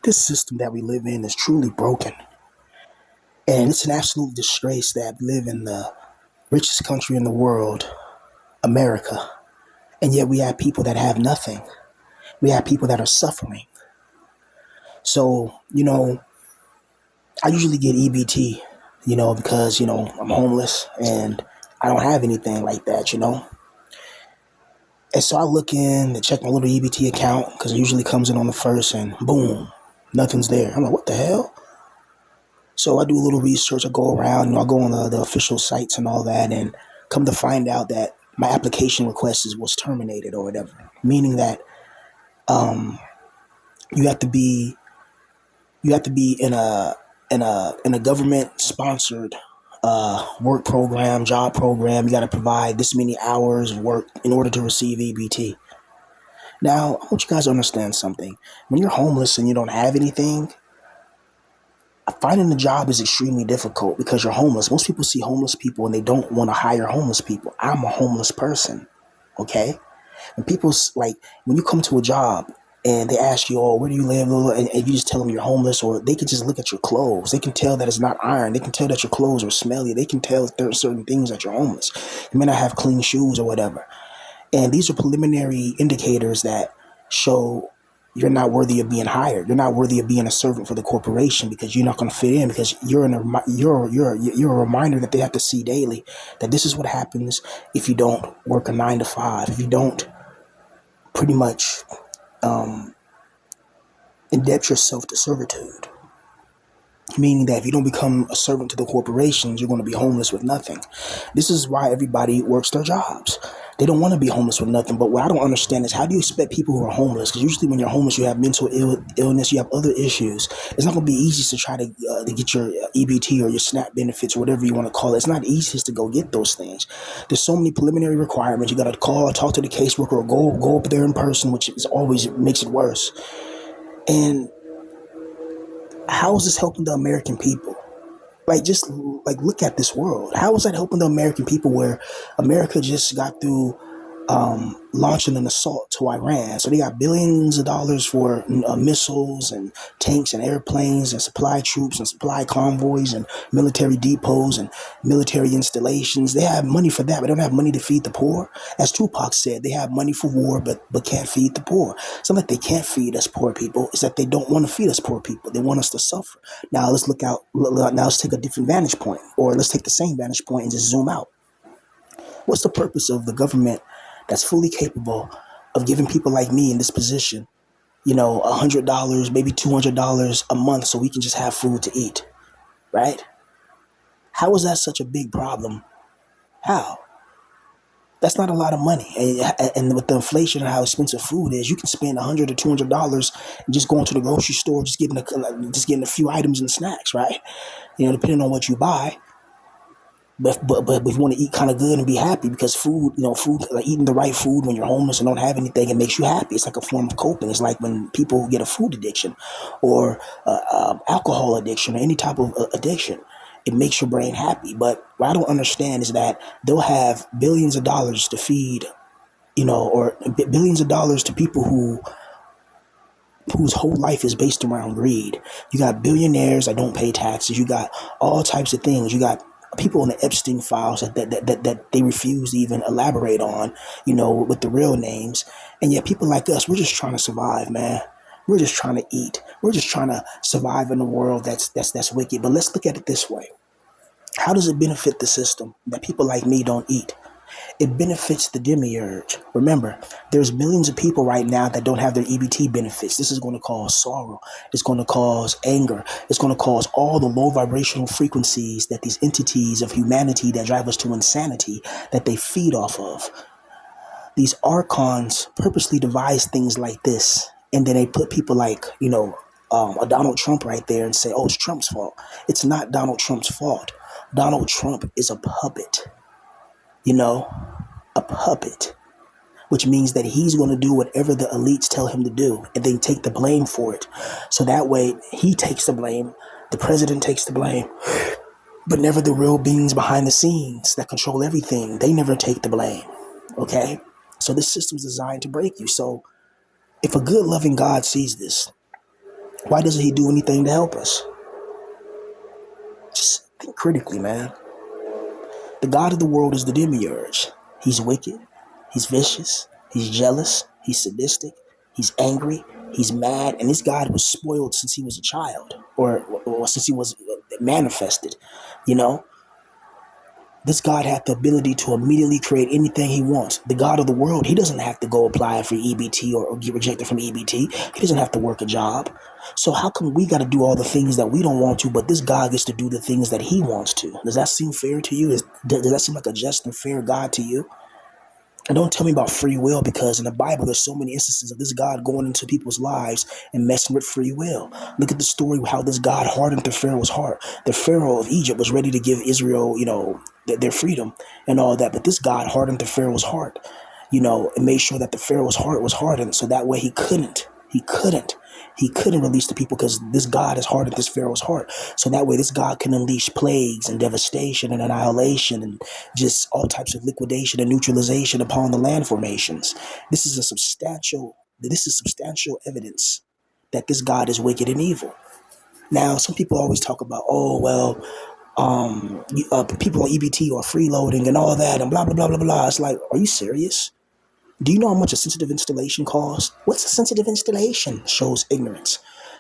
This system that we live in is truly broken. And it's an absolute disgrace that we live in the richest country in the world, America. And yet we have people that have nothing. We have people that are suffering. So, I usually get EBT, because, I'm homeless and I don't have anything like that. And so I look in and check my little EBT account because it usually comes in on the first and boom, nothing's there. I'm like, what the hell? So I do a little research. I go around, I go on the official sites and all that, and come to find out that my application request was terminated or whatever, meaning that you have to be in a government sponsored work program, job program. You got to provide this many hours of work in order to receive EBT. Now, I want you guys to understand something. When you're homeless and you don't have anything, finding a job is extremely difficult because you're homeless. Most people see homeless people and they don't want to hire homeless people. I'm a homeless person, okay? When you come to a job and they ask you, oh, where do you live? And you just tell them you're homeless, or they can just look at your clothes. They can tell that it's not iron. They can tell that your clothes are smelly. They can tell that there are certain things that you're homeless. You may not have clean shoes or whatever. And these are preliminary indicators that show you're not worthy of being hired. You're not worthy of being a servant for the corporation because you're not going to fit in, because you're a reminder that they have to see daily that this is what happens if you don't work a 9 to 5, if you don't pretty much indebt yourself to servitude. Meaning that if you don't become a servant to the corporations, you're going to be homeless with nothing. This is why everybody works their jobs. They don't want to be homeless with nothing. But what I don't understand is, how do you expect people who are homeless? Because usually when you're homeless, you have mental illness, you have other issues. It's not going to be easy to try to get your EBT or your SNAP benefits or whatever you want to call it. It's not easy to go get those things. There's so many preliminary requirements. You got to call, talk to the caseworker, or go up there in person, which is always makes it worse. And how is this helping the American people? Just look at this world. How is that helping the American people, where America just got through launching an assault to Iran? So they got billions of dollars for missiles and tanks and airplanes and supply troops and supply convoys and military depots and military installations. They have money for that, but they don't have money to feed the poor. As Tupac said, they have money for war, but can't feed the poor. It's not like they can't feed us poor people. It's that they don't want to feed us poor people. They want us to suffer. Now let's take a different vantage point, or let's take the same vantage point and just zoom out. What's the purpose of the government that's fully capable of giving people like me in this position, $100, maybe $200 a month so we can just have food to eat, right? How is that such a big problem? How? That's not a lot of money. And with the inflation and how expensive food is, you can spend $100 or $200 just going to the grocery store, just getting a few items and snacks, right? Depending on what you buy. But if you want to eat kind of good and be happy, because food, like eating the right food when you're homeless and don't have anything, it makes you happy. It's like a form of coping. It's like when people get a food addiction or alcohol addiction or any type of addiction. It makes your brain happy. But what I don't understand is that they'll have billions of dollars to feed, or billions of dollars to people whose whole life is based around greed. You got billionaires that don't pay taxes. You got all types of things. You got people in the Epstein files that they refuse to even elaborate on, with the real names. And yet people like us, we're just trying to survive, man. We're just trying to eat. We're just trying to survive in a world that's wicked. But let's look at it this way. How does it benefit the system that people like me don't eat? It benefits the demiurge. Remember, there's millions of people right now that don't have their EBT benefits. This is going to cause sorrow. It's going to cause anger. It's going to cause all the low vibrational frequencies that these entities of humanity that drive us to insanity, that they feed off of. These archons purposely devise things like this, and then they put people like, a Donald Trump right there and say, oh, it's Trump's fault. It's not Donald Trump's fault. Donald Trump is a puppet. A puppet, which means that he's going to do whatever the elites tell him to do, and they take the blame for it. So that way he takes the blame, the president takes the blame, but never the real beings behind the scenes that control everything. They never take the blame. Okay? So this system's designed to break you. So if a good loving God sees this, Why doesn't he do anything to help us? Just think critically, man. The God of the world is the demiurge. He's wicked, he's vicious, he's jealous, he's sadistic, he's angry, he's mad, and this God was spoiled since he was a child, or since he was manifested, you know? This God had the ability to immediately create anything he wants. The God of the world, he doesn't have to go apply for EBT or get rejected from EBT. He doesn't have to work a job. So how come we got to do all the things that we don't want to, but this God gets to do the things that he wants to? Does that seem fair to you? Does that seem like a just and fair God to you? And don't tell me about free will, because in the Bible, there's so many instances of this God going into people's lives and messing with free will. Look at the story of how this God hardened the Pharaoh's heart. The Pharaoh of Egypt was ready to give Israel, their freedom and all that. But this God hardened the Pharaoh's heart, and made sure that the Pharaoh's heart was hardened. So that way he couldn't release the people, because this God has hardened this Pharaoh's heart. So that way this God can unleash plagues and devastation and annihilation and just all types of liquidation and neutralization upon the land formations. This is substantial evidence that this God is wicked and evil. Now, some people always talk about, oh, well, people on EBT are freeloading and all that and blah, blah, blah, blah, blah. It's like, are you serious? Do you know how much a sensitive installation costs? What's a sensitive installation? Shows ignorance.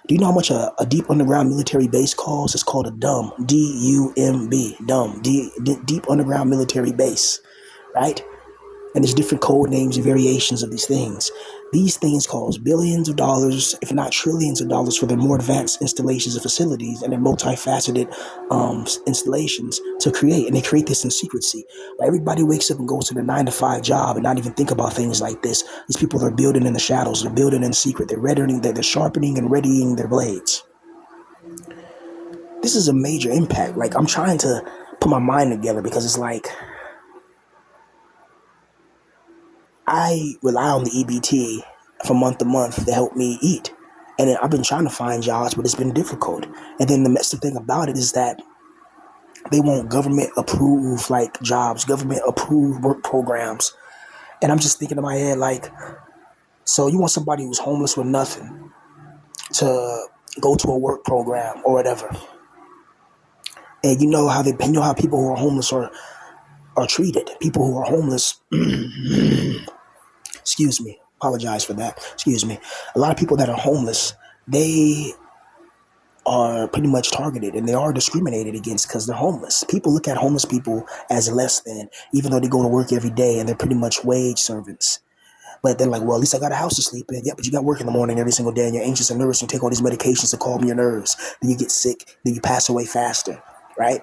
Do you know how much a deep underground military base costs? It's called a DUMB, D-U-M-B, DUMB, deep underground military base, right? And there's different code names and variations of these things. These things cost billions of dollars, if not trillions of dollars, for their more advanced installations and facilities and their multifaceted installations to create. And they create this in secrecy. But everybody wakes up and goes to their 9-to-5 job and not even think about things like this. These people are building in the shadows. They're building in secret. They're sharpening and readying their blades. This is a major impact. Like, I'm trying to put my mind together, because it's like, I rely on the EBT from month to month to help me eat. And I've been trying to find jobs, but it's been difficult. And then the messed thing about it is that they want government approved like jobs, government approved work programs. And I'm just thinking in my head, like, so you want somebody who's homeless with nothing to go to a work program or whatever. And you know how people who are homeless are treated. People who are homeless, excuse me, apologize for that. Excuse me. A lot of people that are homeless, they are pretty much targeted and they are discriminated against because they're homeless. People look at homeless people as less than, even though they go to work every day and they're pretty much wage servants. But they're like, well, at least I got a house to sleep in. Yeah, but you got work in the morning every single day and you're anxious and nervous. You take all these medications to calm your nerves. Then you get sick. Then you pass away faster, right?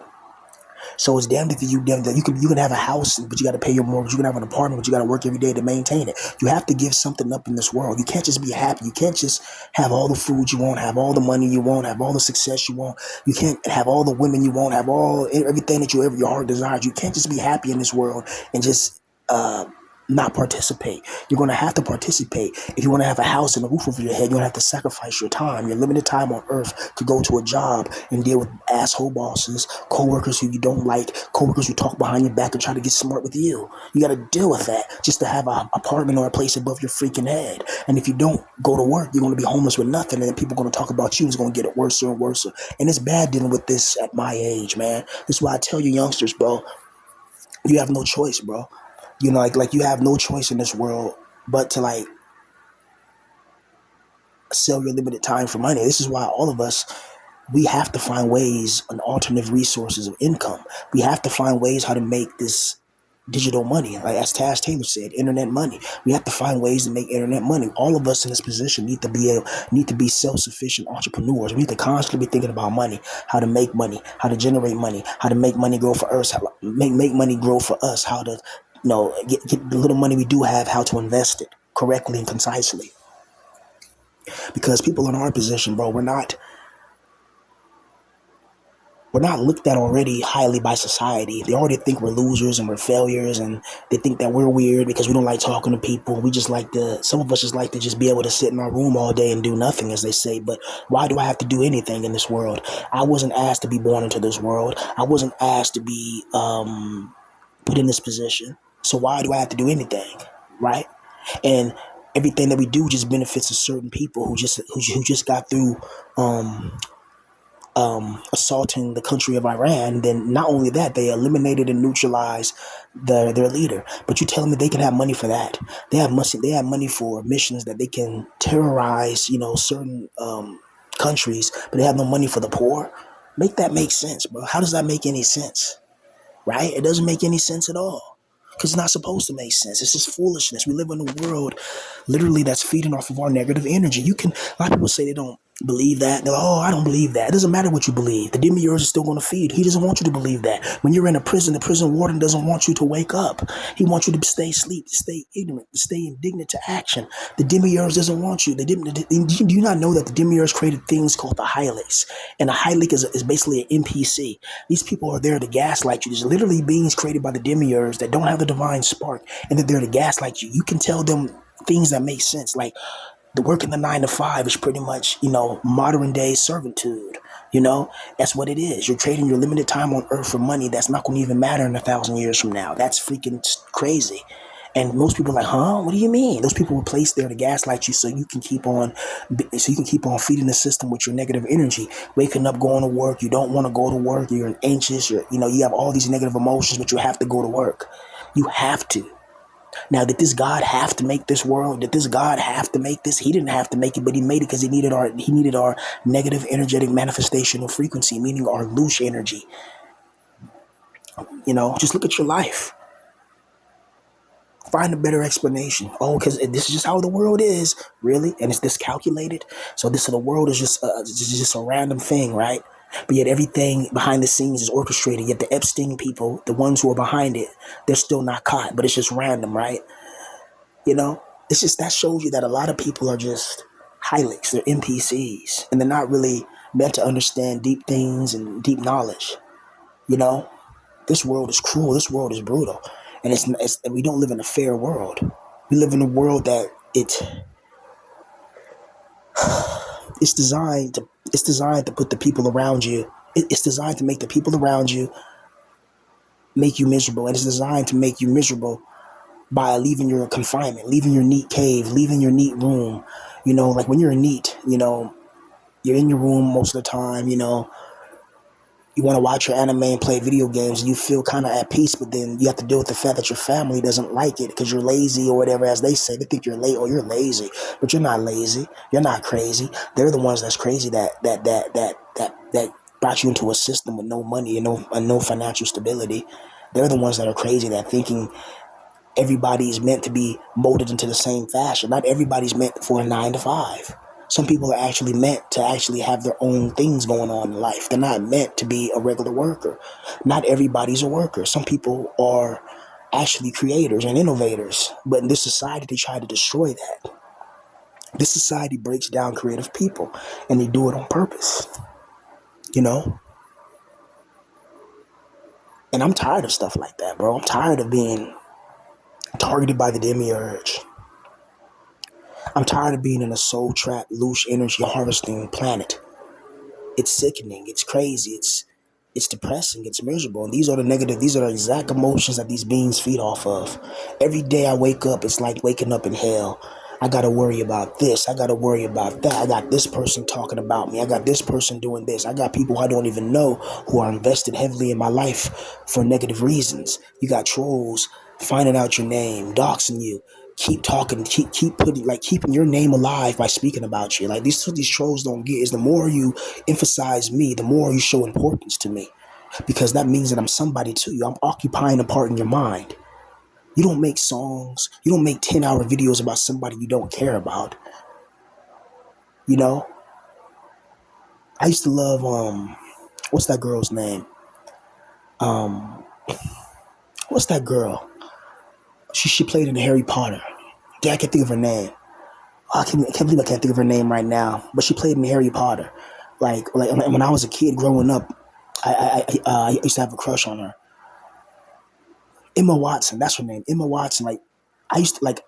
So it's damned if you damned that you can have a house, but you got to pay your mortgage. You can have an apartment, but you got to work every day to maintain it. You have to give something up in this world. You can't just be happy. You can't just have all the food you want, have all the money you want, have all the success you want. You can't have all the women you want, have everything that your heart desires. You can't just be happy in this world and just not participate. You're going to have to participate. If you want to have a house and a roof over your head, you're going to have to sacrifice your time, your limited time on earth, to go to a job and deal with asshole bosses, coworkers who you don't like, coworkers who talk behind your back and try to get smart with you. You got to deal with that just to have an apartment or a place above your freaking head. And if you don't go to work, you're going to be homeless with nothing, and then people are going to talk about you. It's going to get it worse and worse. And it's bad dealing with this at my age, man. This is why I tell you youngsters, bro, you have no choice, bro. Like you have no choice in this world but to like sell your limited time for money. This is why all of us, we have to find ways and alternative resources of income. We have to find ways how to make this digital money, like as Taz Taylor said, internet money. We have to find ways to make internet money. All of us in this position need to be self-sufficient entrepreneurs. We need to constantly be thinking about money, how to make money, how to generate money, how to make money grow for us, how to make money grow for us, how to get the little money we do have, how to invest it correctly and concisely. Because people in our position, bro, we're not looked at already highly by society. They already think we're losers and we're failures, and they think that we're weird because we don't like talking to people. Some of us just like to just be able to sit in our room all day and do nothing, as they say. But why do I have to do anything in this world? I wasn't asked to be born into this world. I wasn't asked to be put in this position. So why do I have to do anything, right? And Everything that we do just benefits a certain people who just got through assaulting the country of Iran. Then not only that, they eliminated and neutralized their leader. But you telling me they can have money for that? They have money. They have money for missions that they can terrorize, certain countries, but they have no money for the poor. Make that make sense, bro. How does that make any sense? Right? It doesn't make any sense at all. Because it's not supposed to make sense. It's just foolishness. We live in a world literally that's feeding off of our negative energy. A lot of people say they don't believe that. They're like, oh, I don't believe that. It doesn't matter what you believe. The demiurge is still going to feed. He doesn't want you to believe that. When you're in a prison, the prison warden doesn't want you to wake up. He wants you to stay asleep, to stay ignorant, to stay indignant to action. The demiurge doesn't want you. Do you not know that the demiurge created things called the hylics? And a hylic is basically an NPC. These people are there to gaslight you. There's literally beings created by the demiurge that don't have the divine spark, and they're there to gaslight you. You can tell them things that make sense, like the work in the 9 to 5 is pretty much, modern day servitude. That's what it is. You're trading your limited time on earth for money that's not going to even matter in 1,000 years from now. That's freaking crazy. And most people are like, huh? What do you mean? Those people were placed there to gaslight you so you can keep on feeding the system with your negative energy. Waking up, going to work. You don't want to go to work. You're anxious. You have all these negative emotions, but you have to go to work. You have to. Now, did this God have to make this world? Did this God have to make this? He didn't have to make it, but he made it because he needed our negative energetic manifestational frequency, meaning our loose energy. Just look at your life. Find a better explanation. Oh, because this is just how the world is, really, and it's this calculated. So the world is just a random thing, right? But yet everything behind the scenes is orchestrated. Yet the Epstein people, the ones who are behind it, they're still not caught. But it's just random, right? It's just that shows you that a lot of people are just hylics. They're NPCs, and they're not really meant to understand deep things and deep knowledge. You know, this world is cruel. This world is brutal, and we don't live in a fair world. We live in a world that it's designed to put the people around you. It's designed to make the people around you make you miserable, and it's designed to make you miserable by leaving your confinement, leaving your neat cave, leaving your neat room. Like when you're neat, you're in your room most of the time. You want to watch your anime and play video games, and you feel kind of at peace, but then you have to deal with the fact that your family doesn't like it because you're lazy or whatever, as they say. They think you're late or you're lazy, but you're not lazy. You're not crazy. They're the ones that's crazy that brought you into a system with no money and no financial stability. They're the ones that are crazy that thinking everybody is meant to be molded into the same fashion. Not everybody's meant for a 9 to 5. Some people are actually meant to actually have their own things going on in life. They're not meant to be a regular worker. Not everybody's a worker. Some people are actually creators and innovators. But in this society, they try to destroy that. This society breaks down creative people, and they do it on purpose. And I'm tired of stuff like that, bro. I'm tired of being targeted by the demiurge. I'm tired of being in a soul trapped, loose energy harvesting planet. It's sickening. It's crazy. It's depressing. It's miserable. And these are the exact emotions that these beings feed off of. Every day I wake up, it's like waking up in hell. I got to worry about this. I got to worry about that. I got this person talking about me. I got this person doing this. I got people I don't even know who are invested heavily in my life for negative reasons. You got trolls finding out your name, doxing you. Keep talking, keep putting, like, keeping your name alive by speaking about you. Like, these trolls don't get is the more you emphasize me, the more you show importance to me, because that means that I'm somebody to you. I'm occupying a part in your mind. You don't make songs. You don't make 10-hour videos about somebody you don't care about. I used to love what's that girl's name? What's that girl? She played in Harry Potter. Yeah, I can't think of her name. I can't believe I can't think of her name right now. But she played in Harry Potter. Like when I was a kid growing up, I used to have a crush on her. Emma Watson, that's her name. Emma Watson. Like I used to like.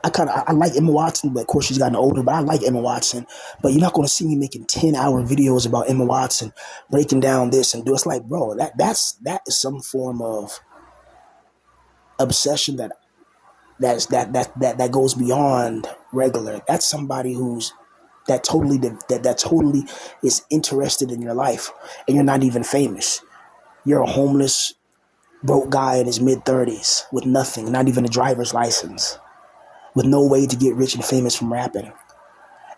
I like Emma Watson, but of course she's gotten older. But I like Emma Watson. But you're not going to see me making 10-hour videos about Emma Watson, breaking down this and do. It's like, bro, that is some form of obsession that that goes beyond regular. That's somebody who's that totally is interested in your life, and you're not even famous. You're a homeless, broke guy in his mid-30s with nothing, not even a driver's license, with no way to get rich and famous from rapping.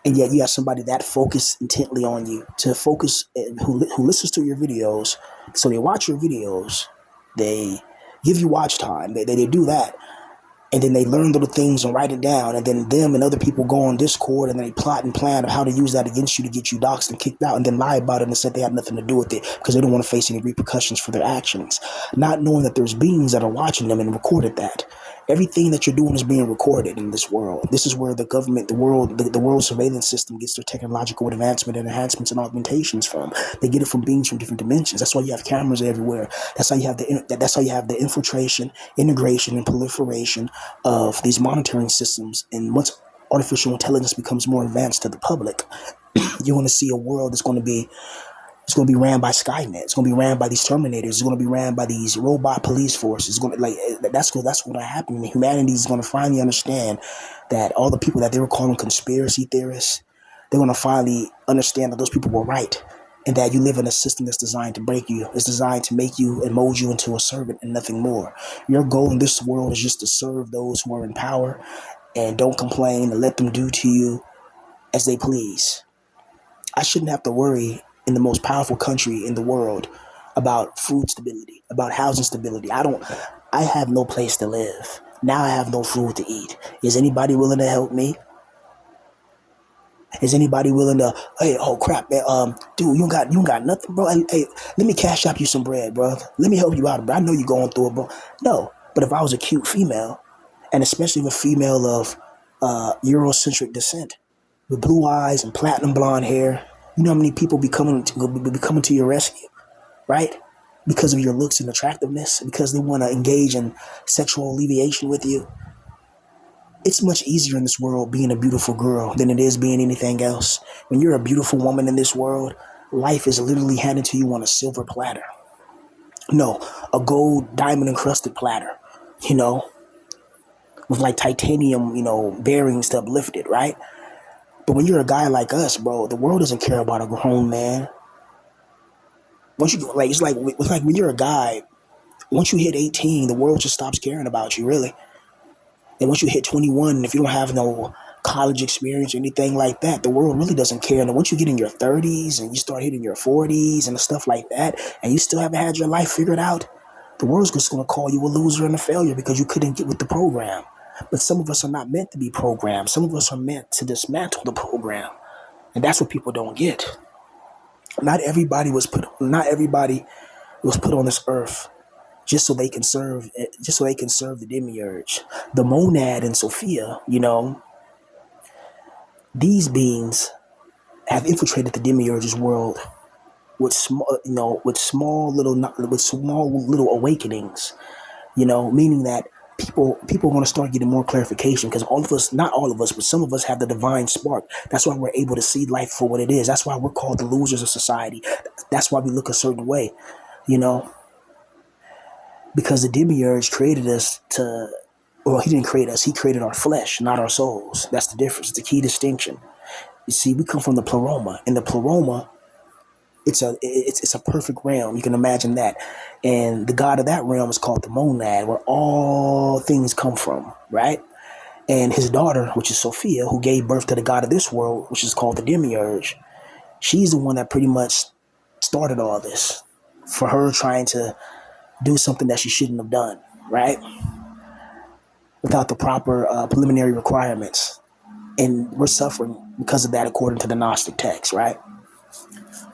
And yet you have somebody that focused intently on you, to focus, who listens to your videos. So they watch your videos, they give you watch time, they do that, and then they learn little things and write it down, and then them and other people go on Discord and they plot and plan of how to use that against you to get you doxxed and kicked out, and then lie about it and said they had nothing to do with it because they don't want to face any repercussions for their actions, not knowing that there's beings that are watching them and recorded that. Everything that you're doing is being recorded in this world. This is where the government, the world surveillance system gets their technological advancement and enhancements and augmentations from. They get it from beings from different dimensions. That's why you have cameras everywhere. That's how you have the infiltration, integration, and proliferation of these monitoring systems. And once artificial intelligence becomes more advanced to the public, you're going to see a world that's going to be ran by Skynet. It's going to be ran by these Terminators. It's going to be ran by these robot police forces. It's going to that's going to happen. Humanity is going to finally understand that all the people that they were calling conspiracy theorists, they're going to finally understand that those people were right, and that you live in a system that's designed to break you. It's designed to make you and mold you into a servant and nothing more. Your goal in this world is just to serve those who are in power, and don't complain and let them do to you as they please. I shouldn't have to worry in the most powerful country in the world about food stability, about housing stability. I have no place to live. Now I have no food to eat. Is anybody willing to help me? Is anybody willing to, hey, oh crap, man, dude, you don't got nothing, bro? Hey, let me cash up you some bread, bro. Let me help you out, bro. I know you're going through it, bro. No, but if I was a cute female, and especially a female of Eurocentric descent, with blue eyes and platinum blonde hair, you know how many people be coming to your rescue, right? Because of your looks and attractiveness, because they want to engage in sexual alleviation with you. It's much easier in this world being a beautiful girl than it is being anything else. When you're a beautiful woman in this world, life is literally handed to you on a silver platter. No, a gold diamond encrusted platter, you know, with like titanium, bearings to uplift it, right? But when you're a guy like us, bro, the world doesn't care about a grown man. Once you it's like when you're a guy, once you hit 18, the world just stops caring about you, really. And once you hit 21, if you don't have no college experience or anything like that, the world really doesn't care. And once you get in your 30s and you start hitting your 40s and stuff like that, and you still haven't had your life figured out, the world's just going to call you a loser and a failure because you couldn't get with the program. But some of us are not meant to be programmed. Some of us are meant to dismantle the program. And that's what people don't get. Not everybody was put on this earth just so they can serve the demiurge, the monad and Sophia. These beings have infiltrated the demiurge's world with small little awakenings, meaning that people are going to start getting more clarification, because not all of us, but some of us have the divine spark. That's why we're able to see life for what it is. That's why we're called the losers of society. That's why we look a certain way, because the demiurge created us he didn't create us. He created our flesh, not our souls. That's the difference. It's the key distinction. You see, we come from the pleroma. In the pleroma, it's a perfect realm. You can imagine that. And the god of that realm is called the monad, where all things come from, right? And his daughter, which is Sophia, who gave birth to the god of this world, which is called the demiurge, she's the one that pretty much started all this, for her trying to do something that she shouldn't have done, right? Without the proper preliminary requirements. And we're suffering because of that, according to the Gnostic text, right?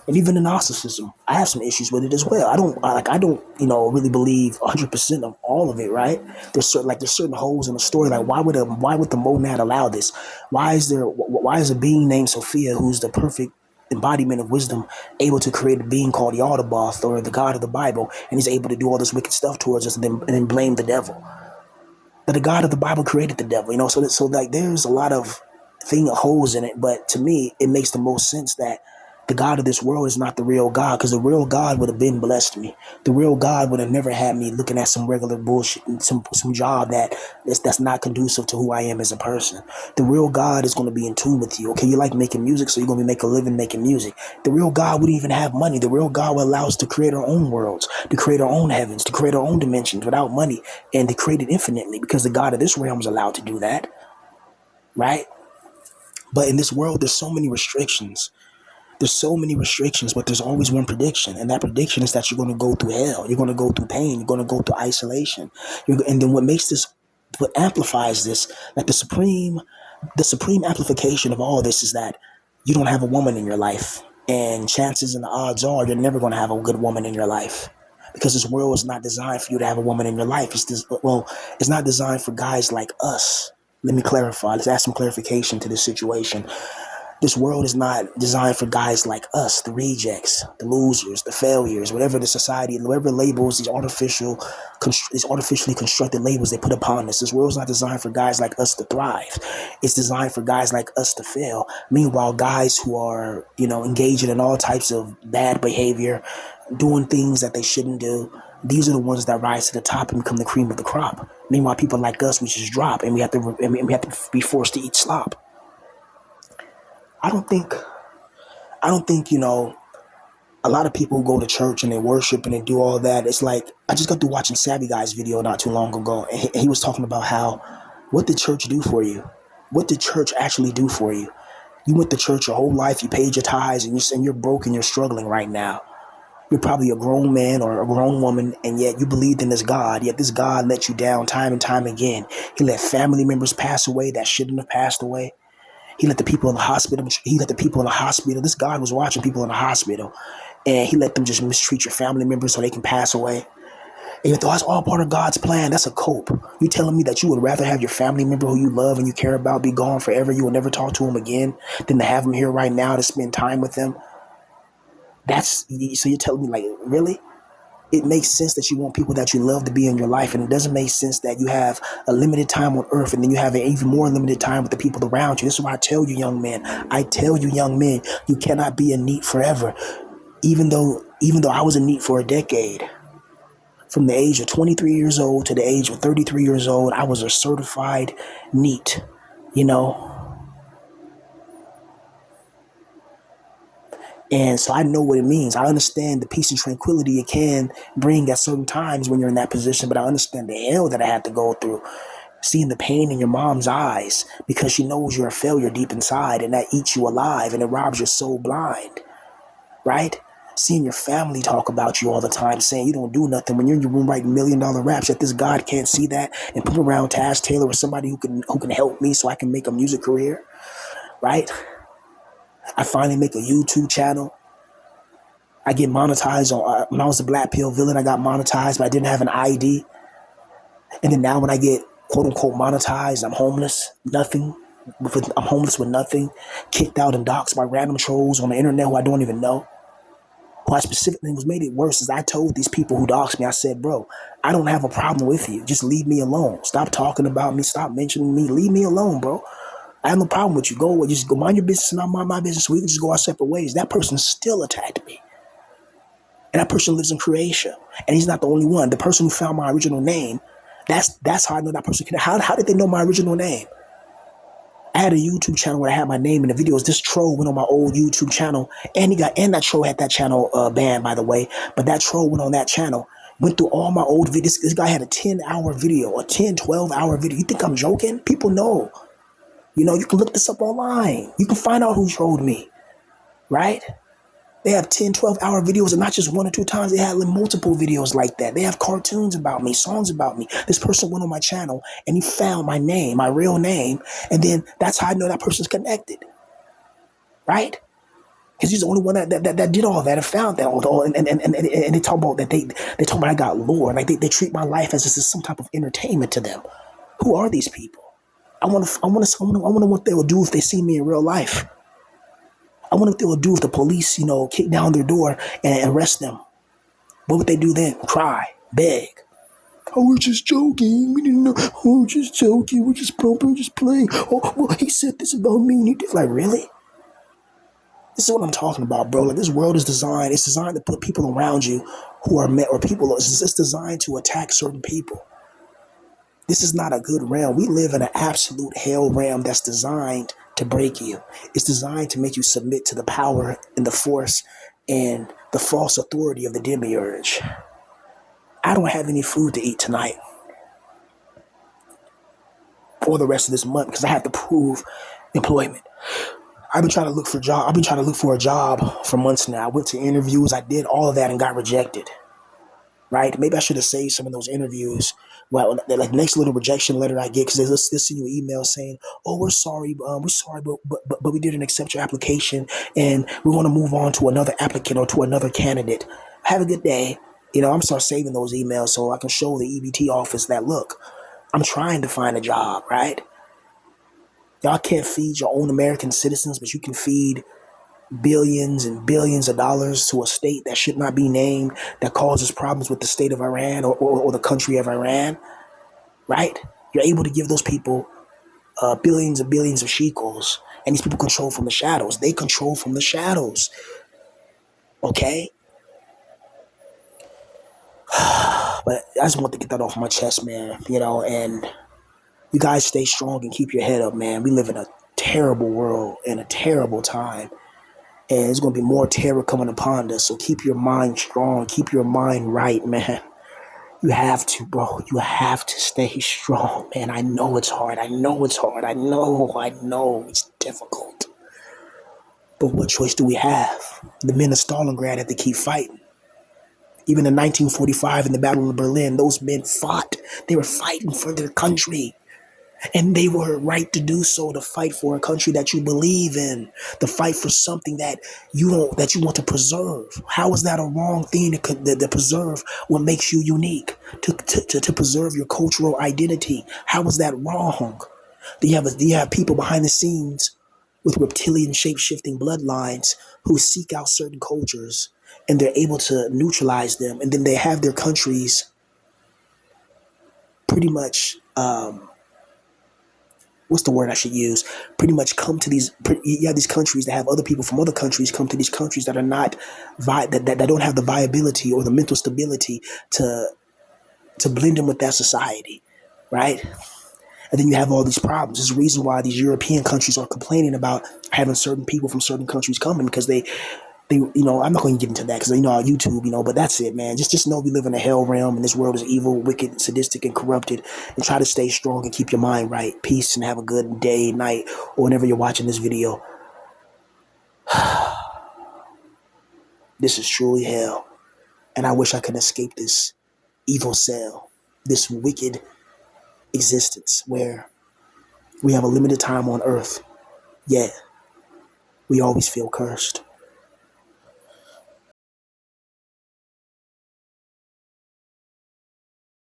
And even in Gnosticism, I have some issues with it as well. I don't really believe 100% of all of it, right? There's certain holes in the story. Like, why would the monad allow this? Why is a being named Sophia, who's the perfect embodiment of wisdom, able to create a being called the Autoboth, or the God of the Bible, and he's able to do all this wicked stuff towards us, and then blame the devil? But the God of the Bible created the devil, so there's a lot of holes in it. But to me, it makes the most sense that The God of this world is not the real God, because the real God would have been blessed me. The real God would have never had me looking at some regular bullshit and some job that's not conducive to who I am as a person. The real God is going to be in tune with you. Okay, you like making music, so you're going to make a living making music. The real God wouldn't even have money. The real God will allow us to create our own worlds, to create our own heavens, to create our own dimensions without money, and to create it infinitely, because the God of this realm is allowed to do that, right? But in this world, there's so many restrictions. There's so many restrictions, but there's always one prediction, and that prediction is that you're going to go through hell. You're going to go through pain. You're going to go through isolation. And then what amplifies this, like the supreme amplification of all this is that you don't have a woman in your life, and chances and the odds are you're never going to have a good woman in your life, because this world is not designed for you to have a woman in your life. It's not designed for guys like us. Let me clarify. Let's add some clarification to this situation. This world is not designed for guys like us, the rejects, the losers, the failures, whatever the society, whatever labels, these artificially constructed labels they put upon us. This world is not designed for guys like us to thrive. It's designed for guys like us to fail. Meanwhile, guys who are, engaging in all types of bad behavior, doing things that they shouldn't do, these are the ones that rise to the top and become the cream of the crop. Meanwhile, people like us, we just drop, and we have to be forced to eat slop. I don't think, a lot of people who go to church and they worship and they do all that. It's like, I just got through watching Savvy Guy's video not too long ago, and he was talking about what did church do for you? What did church actually do for you? You went to church your whole life, you paid your tithes, and you're broke and you're struggling right now. You're probably a grown man or a grown woman, and yet you believed in this God, yet this God let you down time and time again. He let family members pass away that shouldn't have passed away. He let the people in the hospital. This God was watching people in the hospital, and he let them just mistreat your family members so they can pass away. And you thought that's all part of God's plan. That's a cope. You telling me that you would rather have your family member who you love and you care about be gone forever, you will never talk to him again, than to have him here right now to spend time with them? So you're telling me, like, really? It makes sense that you want people that you love to be in your life, and it doesn't make sense that you have a limited time on earth and then you have an even more limited time with the people around you. This is why I tell you, young men, you cannot be a NEET forever. Even though I was a NEET for a decade, from the age of 23 years old to the age of 33 years old, I was a certified NEET, And so I know what it means. I understand the peace and tranquility it can bring at certain times when you're in that position, but I understand the hell that I had to go through. Seeing the pain in your mom's eyes because she knows you're a failure deep inside, and that eats you alive and it robs your soul blind, right? Seeing your family talk about you all the time, saying you don't do nothing when you're in your room writing $1 million raps, that this God can't see that and put around Taz Taylor or somebody who can help me so I can make a music career, right? I finally make a YouTube channel. I get monetized when I was the Black Pill villain. I got monetized, but I didn't have an ID. And then now when I get quote unquote monetized, I'm homeless, nothing. I'm homeless with nothing, kicked out and doxxed by random trolls on the internet who I don't even know. Who I specifically was made it worse is I told these people who doxed me, I said, bro, I don't have a problem with you. Just leave me alone. Stop talking about me. Stop mentioning me. Leave me alone, bro. I have no problem with you. Go away. Just go mind your business and I'll mind my business. We can just go our separate ways. That person still attacked me. And that person lives in Croatia. And he's not the only one. The person who found my original name, that's how I know that person. How did they know my original name? I had a YouTube channel where I had my name in the videos. This troll went on my old YouTube channel, and that troll had that channel banned, by the way. But that troll went on that channel, went through all my old videos. This guy had a 10-hour video, a 10, 12-hour video. You think I'm joking? People know. You can look this up online. You can find out who trolled me, right? They have 10, 12-hour videos, and not just one or two times. They have multiple videos like that. They have cartoons about me, songs about me. This person went on my channel, and he found my name, my real name, and then that's how I know that person's connected, right? Because he's the only one that did all that and found that. And they talk about that they talk about I got lore. Like they treat my life as this is some type of entertainment to them. Who are these people? I wonder what they will do if they see me in real life. I wonder what they would do if the police, kick down their door and arrest them. What would they do then? Cry, beg. Oh, we're just joking. We didn't know. Oh, we're just joking. We're just playing. Oh, well, he said this about me. And he did. Like, really? This is what I'm talking about, bro. Like, this world is designed. It's designed to put people around you who are met, or people. It's designed to attack certain people. This is not a good realm. We live in an absolute hell realm that's designed to break you. It's designed to make you submit to the power and the force and the false authority of the demiurge. I don't have any food to eat tonight or the rest of this month because I have to prove employment. I've been trying to look for a job. I've been trying to look for a job for months now. I went to interviews. I did all of that and got rejected. Right? Maybe I should have saved some of those interviews. Well, like next little rejection letter I get, because they'll send you an email saying, "Oh, we're sorry, but we didn't accept your application, and we want to move on to another applicant or to another candidate. Have a good day." I'm gonna start saving those emails so I can show the EBT office that, look, I'm trying to find a job. Right? Y'all can't feed your own American citizens, but you can feed billions and billions of dollars to a state that should not be named, that causes problems with the state of Iran, or the country of Iran, right? You're able to give those people billions and billions of shekels, and these people control from the shadows. They control from the shadows, okay? But I just want to get that off my chest, man, and you guys stay strong and keep your head up, man. We live in a terrible world and a terrible time. And there's going to be more terror coming upon us. So keep your mind strong. Keep your mind right, man. You have to, bro. You have to stay strong, man. I know it's hard. I know it's hard. I know it's difficult. But what choice do we have? The men of Stalingrad had to keep fighting. Even in 1945 in the Battle of Berlin, those men fought. They were fighting for their country. And they were right to do so, to fight for a country that you believe in, to fight for something that you want to preserve. How is that a wrong thing to preserve what makes you unique, to preserve your cultural identity? How is that wrong? Do you have people behind the scenes with reptilian shape-shifting bloodlines who seek out certain cultures, and they're able to neutralize them, and then they have their countries pretty much what's the word I should use? Pretty much come to these. You have these countries that have other people from other countries come to these countries that are not that don't have the viability or the mental stability to blend in with that society, right? And then you have all these problems. There's a reason why these European countries are complaining about having certain people from certain countries coming, because they I'm not going to get into that because on YouTube, but that's it, man. Just know we live in a hell realm, and this world is evil, wicked, sadistic, and corrupted. And try to stay strong and keep your mind right. Peace, and have a good day, night, or whenever you're watching this video. This is truly hell, and I wish I could escape this evil cell, this wicked existence where we have a limited time on Earth, yet we always feel cursed.